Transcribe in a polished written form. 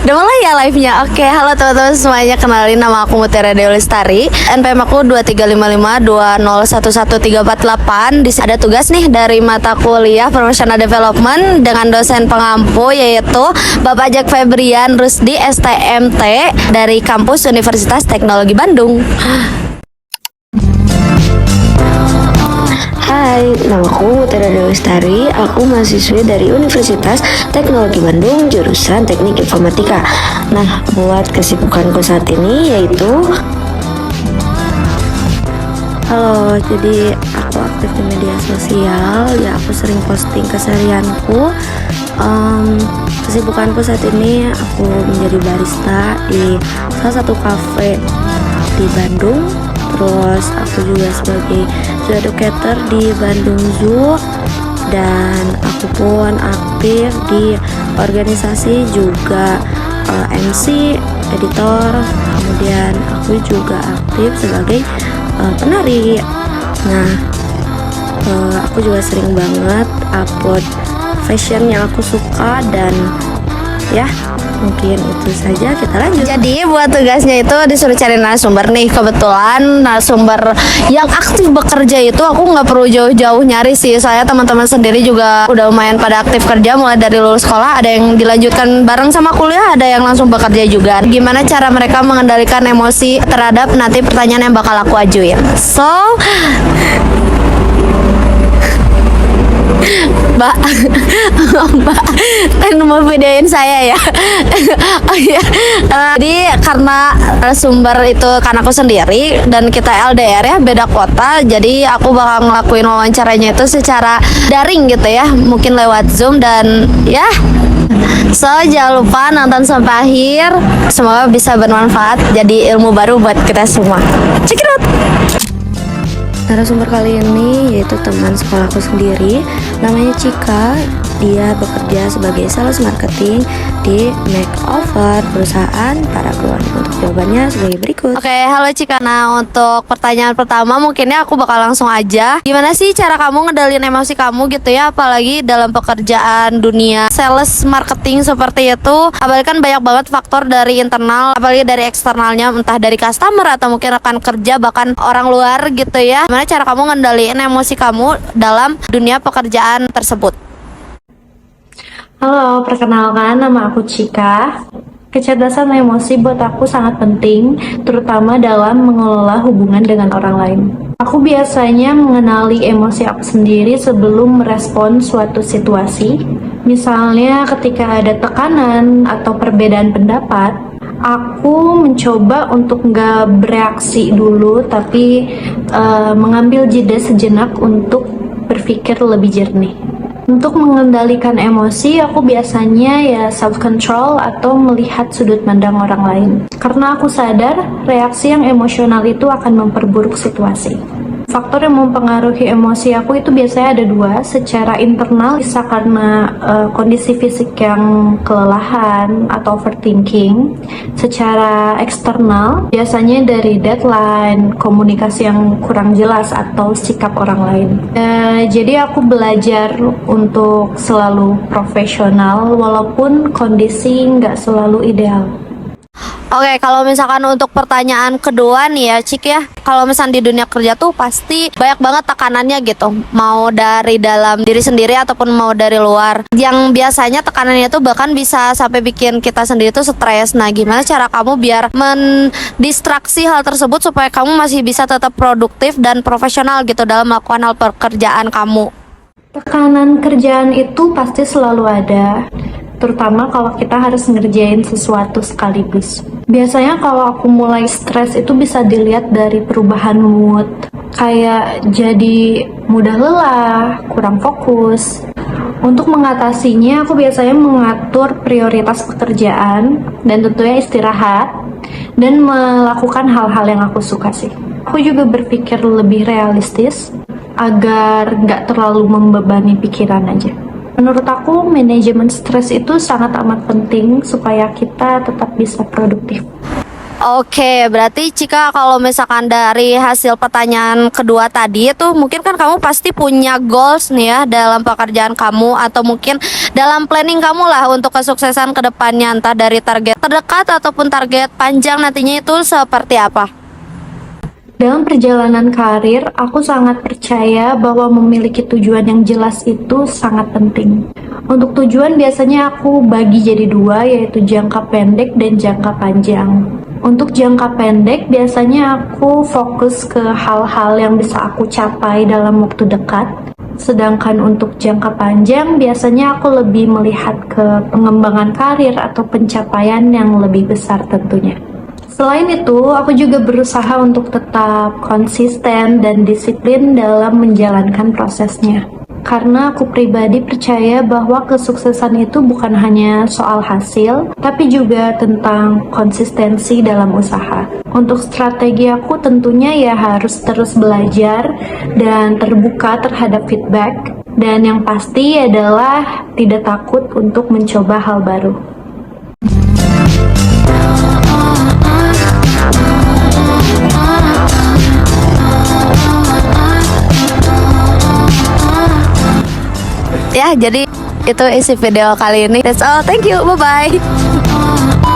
Udah mulai ya live-nya. Oke, halo teman-teman semuanya, kenalin nama aku Mutiara Dewi Lestari. NPM aku 235520111348. Di sini ada tugas nih dari mata kuliah Professional Development dengan dosen pengampu yaitu Bapak Jack Febrian Rusdi STMT dari kampus Universitas Teknologi Bandung. Hai, namaku Mutiara Dewi Lestari. Aku mahasiswi dari Universitas Teknologi Bandung, jurusan Teknik Informatika. Nah, buat kesibukanku saat ini yaitu halo, jadi aku aktif di media sosial. Ya, aku sering posting keseharianku. Kesibukanku saat ini aku menjadi barista di salah satu kafe di Bandung. Terus aku juga sebagai zoo educator di Bandung Zoo, dan aku pun aktif di organisasi juga, MC, editor, kemudian aku juga aktif sebagai penari. Nah, aku juga sering banget upload fashion yang aku suka, dan ya mungkin itu saja, kita lanjut. Jadi buat tugasnya itu disuruh cari narasumber nih. Kebetulan narasumber yang aktif bekerja itu aku nggak perlu jauh-jauh nyari sih. Saya teman-teman sendiri juga udah lumayan pada aktif kerja, mulai dari lulus sekolah, ada yang dilanjutkan bareng sama kuliah, ada yang langsung bekerja juga. Gimana cara mereka mengendalikan emosi terhadap nanti pertanyaan yang bakal aku ajuin. So Mbak, Mbak, kan mau videoin saya ya. Oh iya. Jadi karena sumber itu kan aku sendiri dan kita LDR ya, beda kota. Jadi aku bakal ngelakuin wawancaranya itu secara daring gitu ya, mungkin lewat Zoom, dan ya. So, jangan lupa nonton sampai akhir. Semoga bisa bermanfaat, jadi ilmu baru buat kita semua. Check it out. Narasumber kali ini yaitu teman sekolahku sendiri, namanya Cika. Dia bekerja sebagai sales marketing di makeover perusahaan Paragon. Untuk jawabannya sebagai berikut. Oke, halo Cika. Nah, untuk pertanyaan pertama mungkinnya aku bakal langsung aja. Gimana sih cara kamu ngedalin emosi kamu gitu ya, apalagi dalam pekerjaan dunia sales marketing seperti itu? Apalagi kan banyak banget faktor dari internal, apalagi dari eksternalnya, entah dari customer atau mungkin rekan kerja, bahkan orang luar gitu ya. Gimana cara kamu ngendaliin emosi kamu dalam dunia pekerjaan tersebut? Halo, perkenalkan, nama aku Cika. Kecerdasan emosi buat aku sangat penting, terutama dalam mengelola hubungan dengan orang lain. Aku biasanya mengenali emosi aku sendiri sebelum merespon suatu situasi. Misalnya ketika ada tekanan atau perbedaan pendapat, aku mencoba untuk nggak bereaksi dulu, tapi mengambil jeda sejenak untuk berpikir lebih jernih. Untuk mengendalikan emosi, aku biasanya ya self-control atau melihat sudut pandang orang lain. Karena aku sadar, reaksi yang emosional itu akan memperburuk situasi. Faktor yang mempengaruhi emosi aku itu biasanya ada dua. Secara internal bisa karena kondisi fisik yang kelelahan atau overthinking. Secara eksternal biasanya dari deadline, komunikasi yang kurang jelas, atau sikap orang lain. Jadi aku belajar untuk selalu profesional walaupun kondisi nggak selalu ideal. Oke, kalau misalkan untuk pertanyaan kedua nih ya Cik ya, kalau misalkan di dunia kerja tuh pasti banyak banget tekanannya gitu, mau dari dalam diri sendiri ataupun mau dari luar, yang biasanya tekanannya tuh bahkan bisa sampai bikin kita sendiri tuh stres. Nah, gimana cara kamu biar mendistraksi hal tersebut supaya kamu masih bisa tetap produktif dan profesional gitu dalam melakukan hal pekerjaan kamu? Tekanan kerjaan itu pasti selalu ada, terutama kalau kita harus ngerjain sesuatu sekaligus. Biasanya kalau aku mulai stres itu bisa dilihat dari perubahan mood, kayak jadi mudah lelah, kurang fokus. Untuk mengatasinya, aku biasanya mengatur prioritas pekerjaan dan tentunya istirahat, dan melakukan hal-hal yang aku suka sih. Aku juga berpikir lebih realistis agar nggak terlalu membebani pikiran aja. Menurut aku, manajemen stres itu sangat amat penting supaya kita tetap bisa produktif. Oke, berarti Cika kalau misalkan dari hasil pertanyaan kedua tadi itu mungkin kan kamu pasti punya goals nih ya dalam pekerjaan kamu atau mungkin dalam planning kamu lah untuk kesuksesan ke depannya, entah dari target terdekat ataupun target panjang nantinya itu seperti apa? Dalam perjalanan karir, aku sangat percaya bahwa memiliki tujuan yang jelas itu sangat penting. Untuk tujuan biasanya aku bagi jadi dua, yaitu jangka pendek dan jangka panjang. Untuk jangka pendek, biasanya aku fokus ke hal-hal yang bisa aku capai dalam waktu dekat. Sedangkan untuk jangka panjang, biasanya aku lebih melihat ke pengembangan karir atau pencapaian yang lebih besar tentunya. Selain itu, aku juga berusaha untuk tetap konsisten dan disiplin dalam menjalankan prosesnya. Karena aku pribadi percaya bahwa kesuksesan itu bukan hanya soal hasil, tapi juga tentang konsistensi dalam usaha. Untuk strategi aku tentunya ya harus terus belajar dan terbuka terhadap feedback. Dan yang pasti adalah tidak takut untuk mencoba hal baru. Ya, jadi itu isi video kali ini. That's all. Thank you. Bye bye.